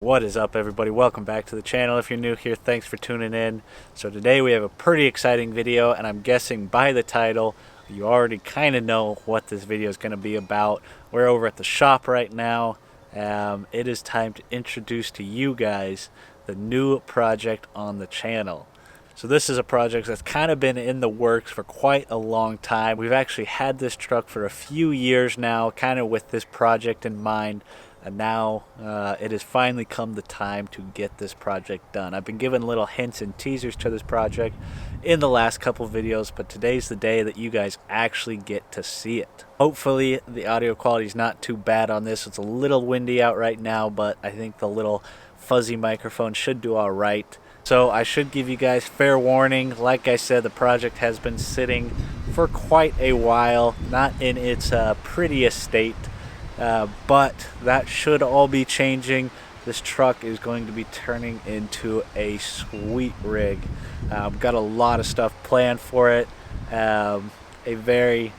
What is up, everybody? Welcome back to the channel. If you're new here, thanks for tuning in. So today we have a pretty exciting video, and I'm guessing by the title you already kind of know what this video is going to be about. We're over at the shop right now. It is time to introduce to you guys the new project on the channel. So this is a project that's kind of been in the works for quite a long time. We've actually had this truck for a few years now, kind of with this project in mind. And now it has finally come the time to get this project done. I've been giving little hints and teasers to this project in the last couple videos, but today's the day that you guys actually get to see it. Hopefully the audio quality is not too bad on this. It's a little windy out right now, but I think the little fuzzy microphone should do all right. So I should give you guys fair warning. Like I said, the project has been sitting for quite a while, not in its prettiest state. But that should all be changing. This truck is going to be turning into a sweet rig. Got a lot of stuff planned for it. A very,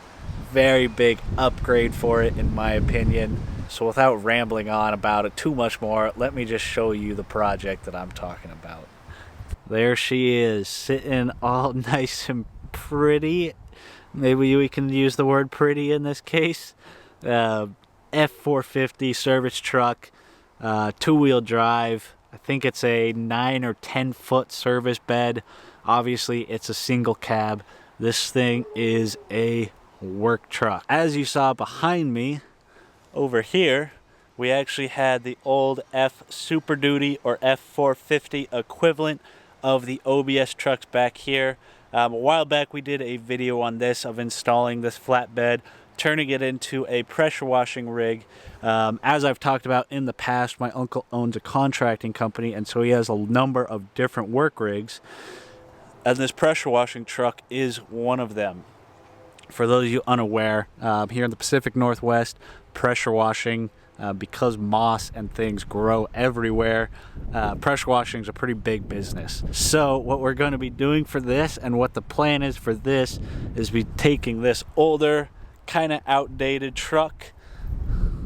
very big upgrade for it, in my opinion. So without rambling on about it too much more, let me just show you the project that I'm talking about. There she is, sitting all nice and pretty. Maybe we can use the word pretty in this case. F450 service truck, two-wheel drive. I think it's a 9 or 10 foot service bed. Obviously it's a single cab. This thing is a work truck. As you saw behind me over here, we actually had the old F Super Duty or F450 equivalent of the OBS trucks back here. A while back we did a video on this, of installing this flatbed, turning it into a pressure washing rig. As I've talked about in the past, my uncle owns a contracting company, and so he has a number of different work rigs, and this pressure washing truck is one of them. For those of you unaware, here in the Pacific Northwest, pressure washing, because moss and things grow everywhere, pressure washing is a pretty big business. So what we're going to be doing for this, and what the plan is for this, is be taking this older, kind of outdated truck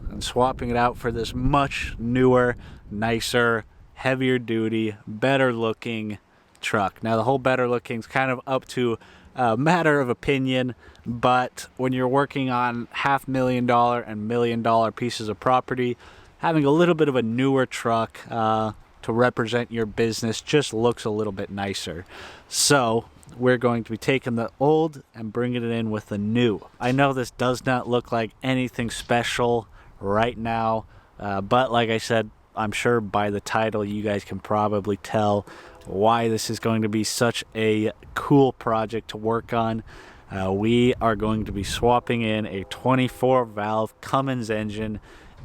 and swapping it out for this much newer, nicer, heavier duty, better looking truck. Now the whole better looking is kind of up to a matter of opinion, but when you're working on $500,000 and $1 million pieces of property, having a little bit of a newer truck to represent your business just looks a little bit nicer. So we're going to be taking the old and bringing it in with the new. I know this does not look like anything special right now, but like I said, I'm sure by the title you guys can probably tell why this is going to be such a cool project to work on. We are going to be swapping in a 24 valve Cummins engine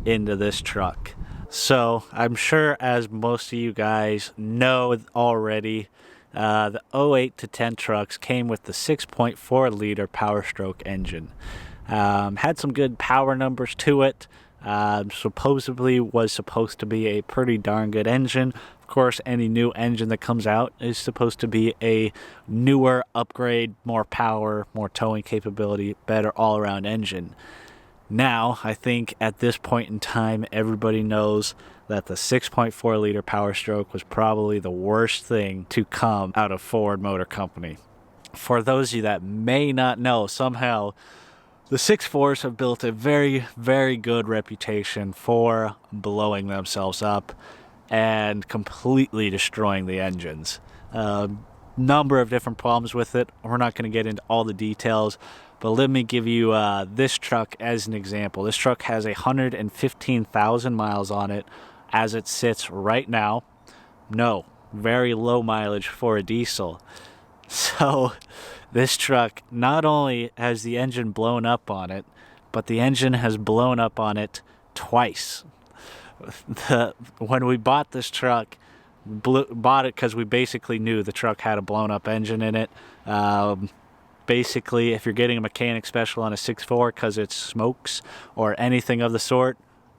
into this truck. So I'm sure, as most of you guys know already, the 08 to 10 trucks came with the 6.4 liter Power Stroke engine. Had some good power numbers to it. Supposedly was supposed to be a pretty darn good engine. Of course, any new engine that comes out is supposed to be a newer upgrade, more power, more towing capability, better all-around engine. Now, I think at this point in time, everybody knows that the 6.4 liter Power Stroke was probably the worst thing to come out of Ford Motor Company. For those of you that may not know, somehow the 6.4s have built a very, very good reputation for blowing themselves up and completely destroying the engines. Number of different problems with it. We're not going to get into all the details, but let me give you this truck as an example. This truck has 115,000 miles on it as it sits right now. No, very low mileage for a diesel. So this truck, not only has the engine blown up on it, but the engine has blown up on it twice. When we bought this truck, bought it because we basically knew the truck had a blown up engine in it. Basically, if you're getting a mechanic special on a 6.4 because it smokes or anything of the sort,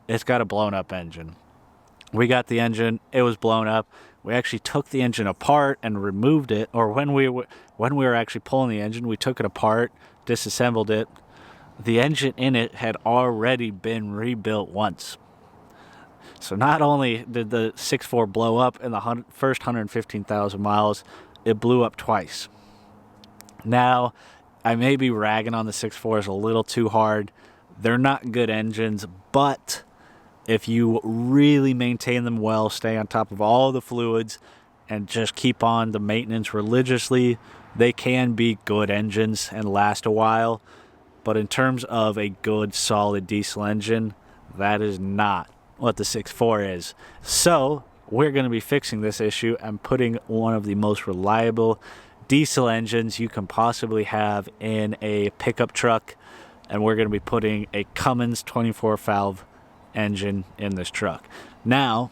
it's got a blown up engine. We got the engine, it was blown up. We actually took the engine apart and removed it, or when we were actually pulling the engine, we took it apart, disassembled it. The engine in it had already been rebuilt once. So not only did the 6.4 blow up in the first 115,000 miles, it blew up twice. Now, I may be ragging on the 6.4s a little too hard. They're not good engines, but if you really maintain them well, stay on top of all the fluids, and just keep on the maintenance religiously, they can be good engines and last a while. But in terms of a good, solid diesel engine, that is not what the 6.4 is. So we're going to be fixing this issue and putting one of the most reliable diesel engines you can possibly have in a pickup truck, and we're going to be putting a Cummins 24 valve engine in this truck. Now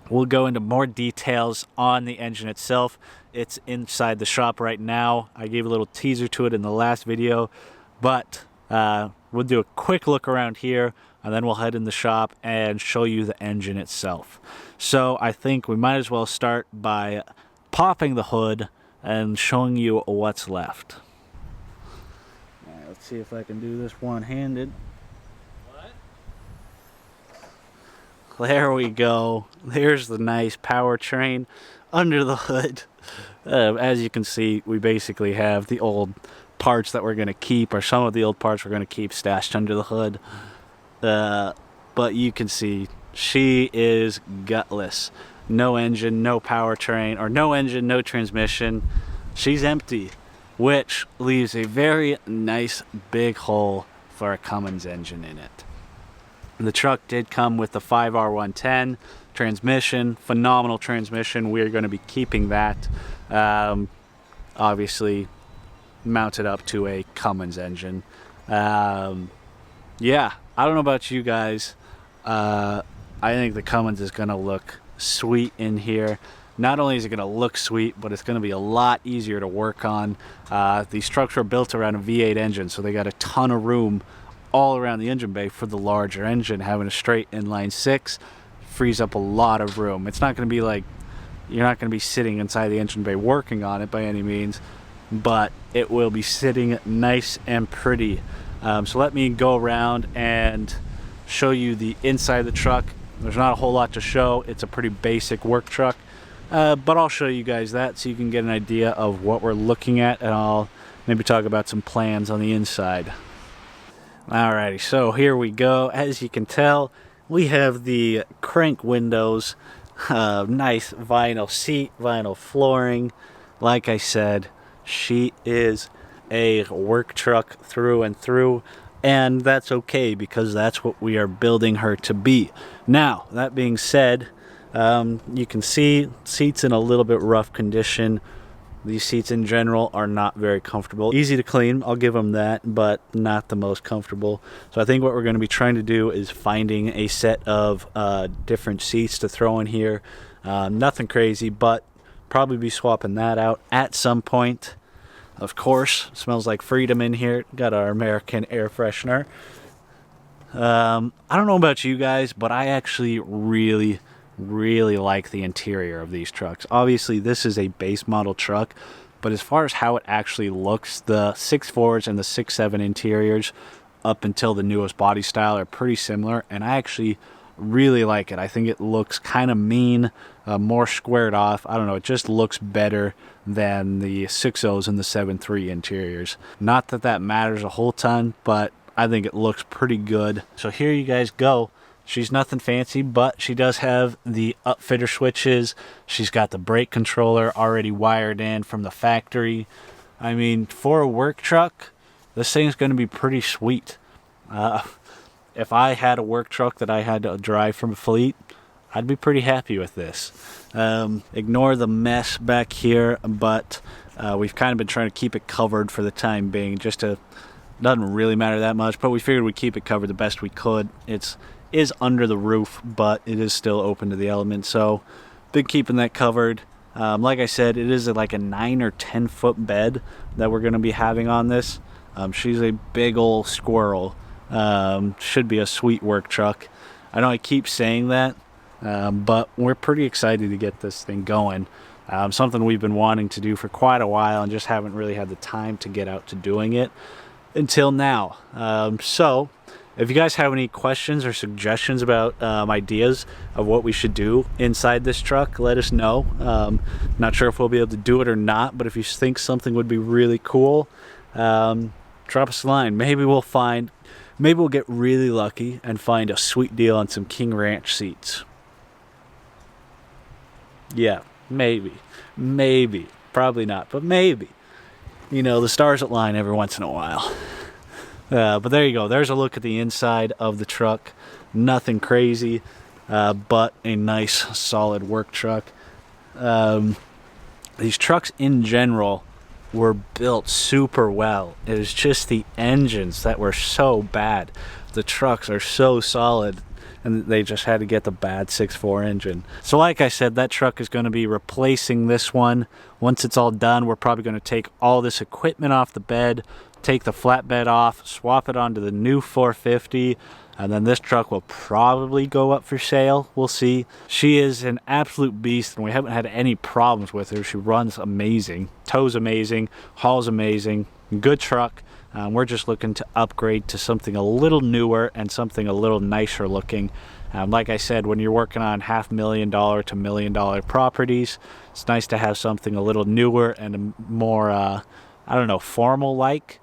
we'll go into more details on the engine itself. It's inside the shop right now. I gave a little teaser to it in the last video, but we'll do a quick look around here, and then we'll head in the shop and show you the engine itself. So I think we might as well start by popping the hood and showing you what's left. All right, let's see if I can do this one-handed. What? There we go. There's the nice Powertrain under the hood. As you can see, we basically have the old parts that we're going to keep, or some of the old parts we're going to keep stashed under the hood. But you can see she is gutless. No engine, no powertrain, or no engine, no transmission. She's empty, which leaves a very nice big hole for a Cummins engine in it. The truck did come with the 5R110 transmission, phenomenal transmission. We're going to be keeping that, obviously mounted up to a Cummins engine. Yeah, I don't know about you guys. I think the Cummins is going to look sweet in here. Not only is it going to look sweet, but it's going to be a lot easier to work on. These trucks are built around a V8 engine, so they got a ton of room all around the engine bay for the larger engine. Having a straight inline 6 frees up a lot of room. It's not going to be like, you're not going to be sitting inside the engine bay working on it by any means, but it will be sitting nice and pretty. So let me go around and show you the inside of the truck. There's not a whole lot to show. It's a pretty basic work truck, but I'll show you guys that so you can get an idea of what we're looking at, and I'll maybe talk about some plans on the inside. Alrighty, so here we go. As you can tell, we have the crank windows, nice vinyl seat, vinyl flooring. Like I said, she is a work truck through and through, and that's okay because that's what we are building her to be. Now, that being said, you can see seats in a little bit rough condition. These seats in general are not very comfortable. Easy to clean, I'll give them that, but not the most comfortable. So I think what we're going to be trying to do is finding a set of different seats to throw in here. Nothing crazy, but probably be swapping that out at some point. Of course, smells like freedom in here. Got our American air freshener. I don't know about you guys, but I actually really like the interior of these trucks. Obviously, this is a base model truck, but as far as how it actually looks, the 6.4s and the 6.7 interiors up until the newest body style are pretty similar, and I actually really like it. I think it looks kind of mean, more squared off. I don't know, it just looks better than the 6.0s and the 7.3 interiors. Not that that matters a whole ton, but I think it looks pretty good. So here you guys go. She's nothing fancy, but she does have the upfitter switches. She's got the brake controller already wired in from the factory. I mean, for a work truck, this thing's going to be pretty sweet. If I had a work truck that I had to drive from a fleet, I'd be pretty happy with this. Ignore the mess back here, but we've kind of been trying to keep it covered for the time being. Doesn't really matter that much, but we figured we'd keep it covered the best we could. It is under the roof, but it is still open to the elements, so been keeping that covered. Like I said, it is like a 9 or 10 foot bed that we're going to be having on this. She's a big old squirrel. Should be a sweet work truck. I know I keep saying that, but we're pretty excited to get this thing going. Something we've been wanting to do for quite a while and just haven't really had the time to get out to doing it until now. So If you guys have any questions or suggestions about ideas of what we should do inside this truck, let us know. Not sure if we'll be able to do it or not, but if you think something would be really cool, drop us a line. Maybe we'll get really lucky and find a sweet deal on some King Ranch seats. Yeah, maybe. Probably not, but maybe. You know, the stars align every once in a while. But there you go. There's a look at the inside of the truck. Nothing crazy, but a nice, solid work truck. These trucks in general were built super well. It was just the engines that were so bad. The trucks are so solid, and they just had to get the bad 6.4 engine. So like I said, that truck is going to be replacing this one. Once it's all done, we're probably going to take all this equipment off the bed, take the flatbed off, swap it onto the new 450, and then this truck will probably go up for sale. We'll see. She is an absolute beast, and we haven't had any problems with her. She runs amazing, tows amazing, hauls amazing, good truck. We're just looking to upgrade to something a little newer and something a little nicer looking. Like I said, when you're working on $500,000 to $1 million properties, it's nice to have something a little newer and more, I don't know, formal-like.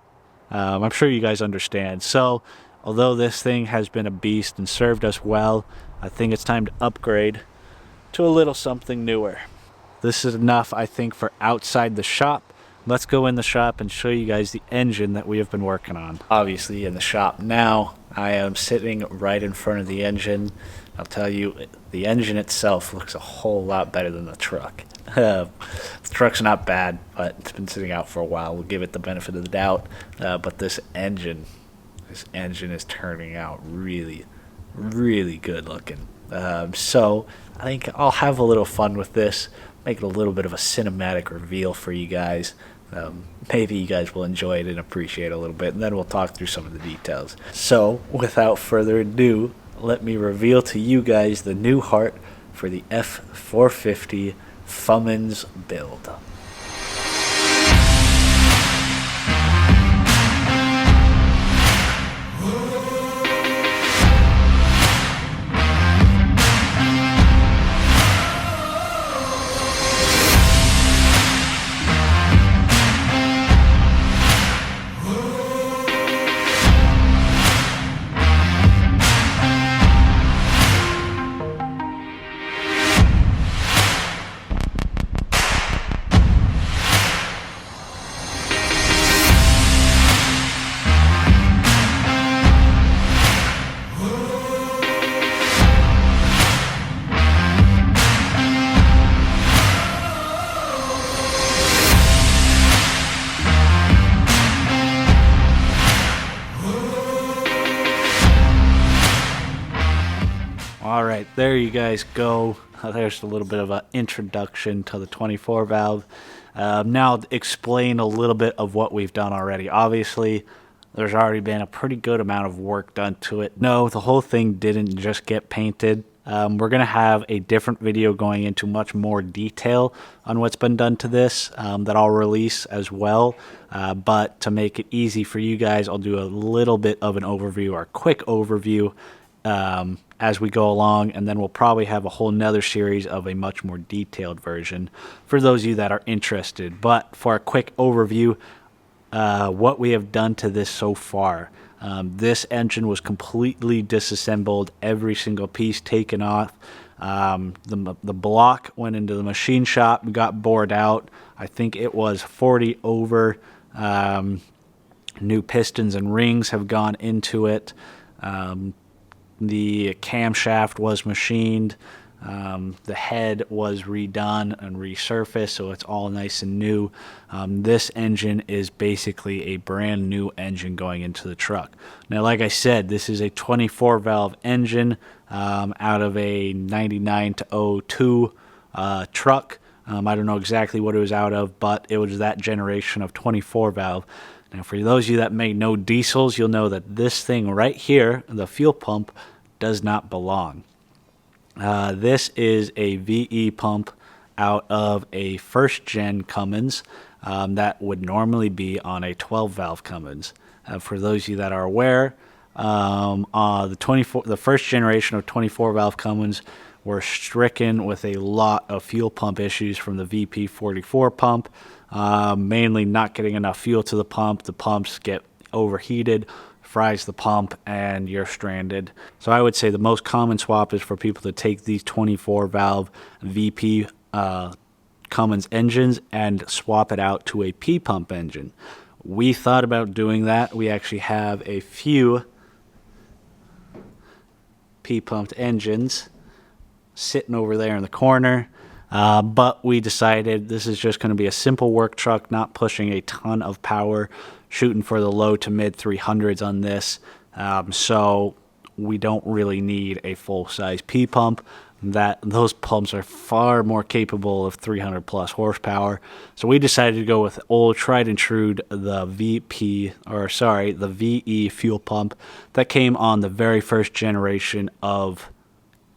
I'm sure you guys understand. So, although this thing has been a beast and served us well, I think it's time to upgrade to a little something newer. This is enough, I think, for outside the shop. Let's go in the shop and show you guys the engine that we have been working on. Obviously in the shop now, I am sitting right in front of the engine. I'll tell you, the engine itself looks a whole lot better than the truck. The truck's not bad, but it's been sitting out for a while. We'll give it the benefit of the doubt. But this engine is turning out really, really good looking. So I think I'll have a little fun with this, make it a little bit of a cinematic reveal for you guys. Maybe you guys will enjoy it and appreciate it a little bit, and then we'll talk through some of the details. So without further ado, let me reveal to you guys the new heart for the F450 Fummins Build. Alright, there you guys go. There's a little bit of an introduction to the 24 valve. Now I'll explain a little bit of what we've done already. Obviously, there's already been a pretty good amount of work done to it. No, the whole thing didn't just get painted. We're going to have a different video going into much more detail on what's been done to this that I'll release as well. But to make it easy for you guys, I'll do a little bit of an overview or a quick overview as we go along, and then we'll probably have a whole nother series of a much more detailed version for those of you that are interested. But for a quick overview, what we have done to this so far. This engine was completely disassembled, every single piece taken off. The block went into the machine shop, got bored out. I think it was 40 over. New pistons and rings have gone into it. The camshaft was machined. The head was redone and resurfaced, so it's all nice and new. This engine is basically a brand new engine going into the truck. Now, like I said, this is a 24 valve engine out of a 99 to 02 truck. I don't know exactly what it was out of, but it was that generation of 24 valve. Now, for those of you that may know diesels, you'll know that this thing right here, the fuel pump, does not belong. This is a VE pump out of a first-gen Cummins that would normally be on a 12-valve Cummins. For those of you that are aware, The first generation of 24 valve Cummins were stricken with a lot of fuel pump issues from the VP44 pump, mainly not getting enough fuel to the pump. The pumps get overheated, fries the pump, and you're stranded. So I would say the most common swap is for people to take these 24 valve VP Cummins engines and swap it out to a P pump engine. We thought about doing that. We actually have a few P pumped engines sitting over there in the corner, but we decided this is just going to be a simple work truck, not pushing a ton of power, shooting for the low to mid 300s on this. So we don't really need a full-size P pump. Those pumps are far more capable of 300 plus horsepower. So we decided to go with old tried and true, the VE fuel pump that came on the very first generation of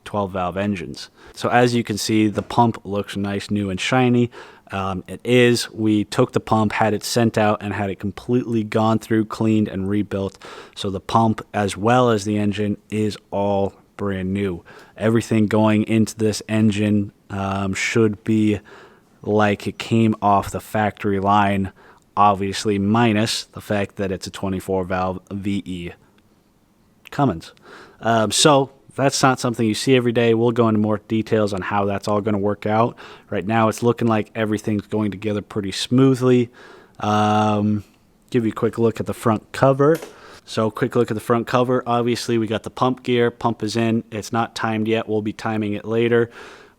12 valve engines. So as you can see, the pump looks nice, new and shiny. We took the pump, had it sent out, and had it completely gone through, cleaned, and rebuilt. So the pump, as well as the engine, is all brand new. Everything going into this engine should be like it came off the factory line, obviously minus the fact that it's a 24 valve VE Cummins. So that's not something you see every day. We'll go into more details on how that's all going to work out. Right now it's looking like everything's going together pretty smoothly. Give you a quick look at the front cover. So quick look at the front cover. Obviously we got the pump gear. Pump is in. It's not timed yet. We'll be timing it later.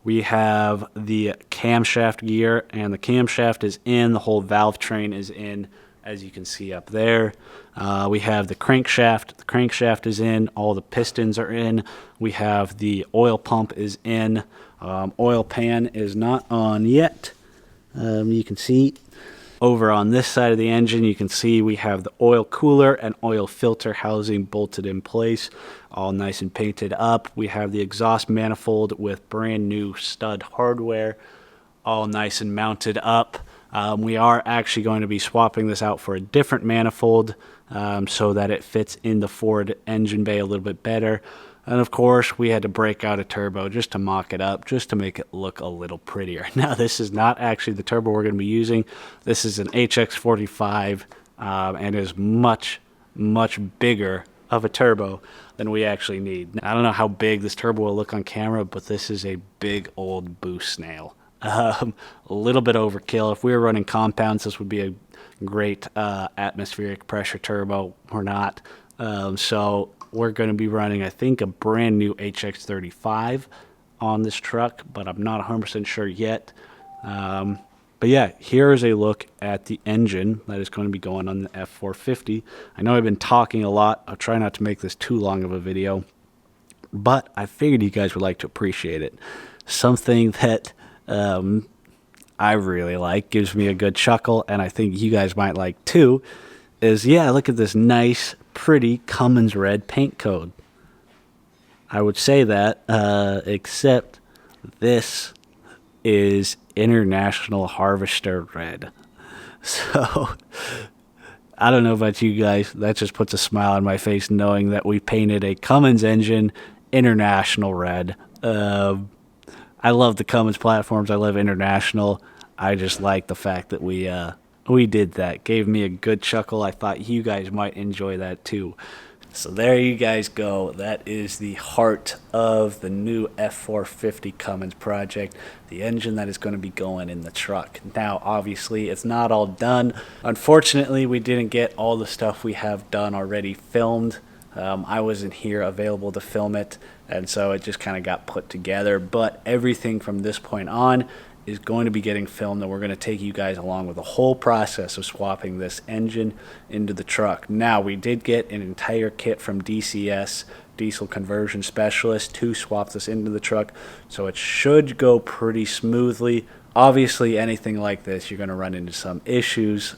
We have the camshaft gear, and the camshaft is in. The whole valve train is in, as you can see up there. We have the crankshaft. The crankshaft is in. All the pistons are in. We have the oil pump is in. Oil pan is not on yet. You can see over on this side of the engine, you can see we have the oil cooler and oil filter housing bolted in place, all nice and painted up. We have the exhaust manifold with brand new stud hardware, all nice and mounted up. We are actually going to be swapping this out for a different manifold so that it fits in the Ford engine bay a little bit better. And of course, we had to break out a turbo just to mock it up, just to make it look a little prettier. Now, this is not actually the turbo we're going to be using. This is an HX45 and is much, much bigger of a turbo than we actually need. Now, I don't know how big this turbo will look on camera, but this is a big old boost snail. A little bit overkill. If we were running compounds, this would be a great atmospheric pressure turbo. We're not. So we're going to be running, I think, a brand new HX35 on this truck, but I'm not 100% sure yet. But yeah, here is a look at the engine that is going to be going on the F450. I know I've been talking a lot. I'll try not to make this too long of a video, but I figured you guys would like to appreciate it. Something that I really like, gives me a good chuckle, and I think you guys might like too, is, yeah, look at this nice, pretty Cummins red paint code. I would say that, except this is International Harvester Red. So, I don't know about you guys, that just puts a smile on my face knowing that we painted a Cummins engine International Red. I love the Cummins platforms. I love International. I just like the fact that we did that. Gave me a good chuckle. I thought you guys might enjoy that too. So there you guys go. That is the heart of the new F450 Cummins project, the engine that is going to be going in the truck. Now, obviously, it's not all done. Unfortunately, we didn't get all the stuff we have done already filmed. I wasn't here available to film it, and so it just kind of got put together. But everything from this point on is going to be getting filmed, and we're going to take you guys along with the whole process of swapping this engine into the truck. Now, we did get an entire kit from DCS, Diesel Conversion Specialist, to swap this into the truck, so it should go pretty smoothly. Obviously, anything like this, you're going to run into some issues,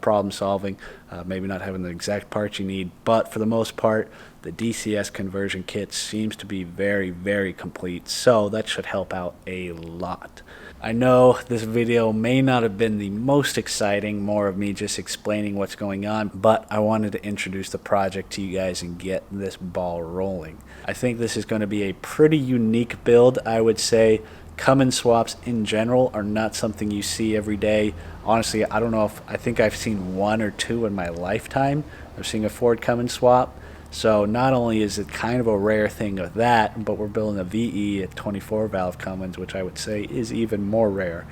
problem solving, maybe not having the exact parts you need. But for the most part, the DCS conversion kit seems to be very, very complete. So that should help out a lot. I know this video may not have been the most exciting, more of me just explaining what's going on, but I wanted to introduce the project to you guys and get this ball rolling. I think this is going to be a pretty unique build, I would say. Cummins swaps in general are not something you see every day. Honestly, I don't know if, I think I've seen 1 or 2 in my lifetime of seeing a Ford Cummins swap. So not only is it kind of a rare thing of that, but we're building a VE at 24 valve Cummins, which I would say is even more rare.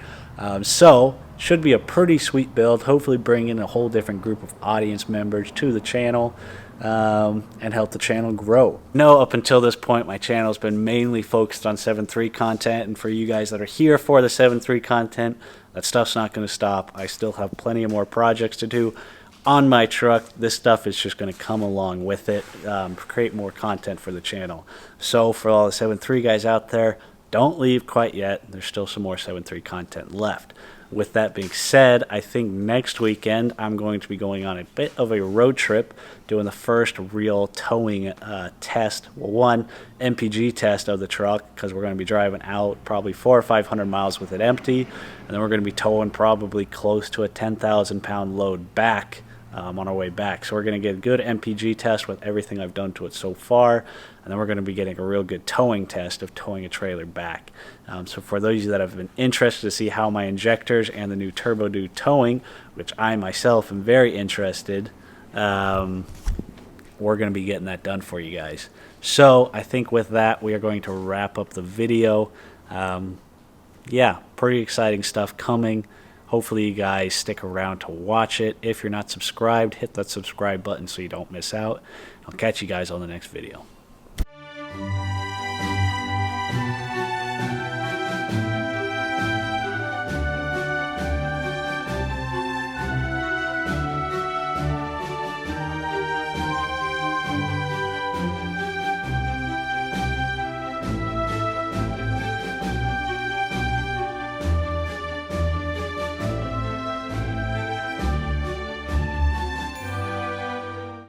So should be a pretty sweet build. Hopefully bring in a whole different group of audience members to the channel and help the channel grow. Up until this point, my channel's been mainly focused on 7.3 content, and for you guys that are here for the 7.3 content, that stuff's not going to stop. I still have plenty of more projects to do on my truck. This stuff is just going to come along with it, create more content for the channel. So for all the 7.3 guys out there, don't leave quite yet. There's still some more 7.3 content left. With that being said, I think next weekend I'm going to be going on a bit of a road trip, doing the first real towing test, well, one MPG test of the truck, because we're going to be driving out probably 400 or 500 miles with it empty, and then we're going to be towing probably close to a 10,000 pound load back on our way back. So we're going to get a good MPG test with everything I've done to it so far, and then we're going to be getting a real good towing test of towing a trailer back. So for those of you that have been interested to see how my injectors and the new turbo do towing, which I myself am very interested, we're going to be getting that done for you guys. So I think with that, we are going to wrap up the video. Yeah, pretty exciting stuff coming. Hopefully you guys stick around to watch it. If you're not subscribed, hit that subscribe button so you don't miss out. I'll catch you guys on the next video.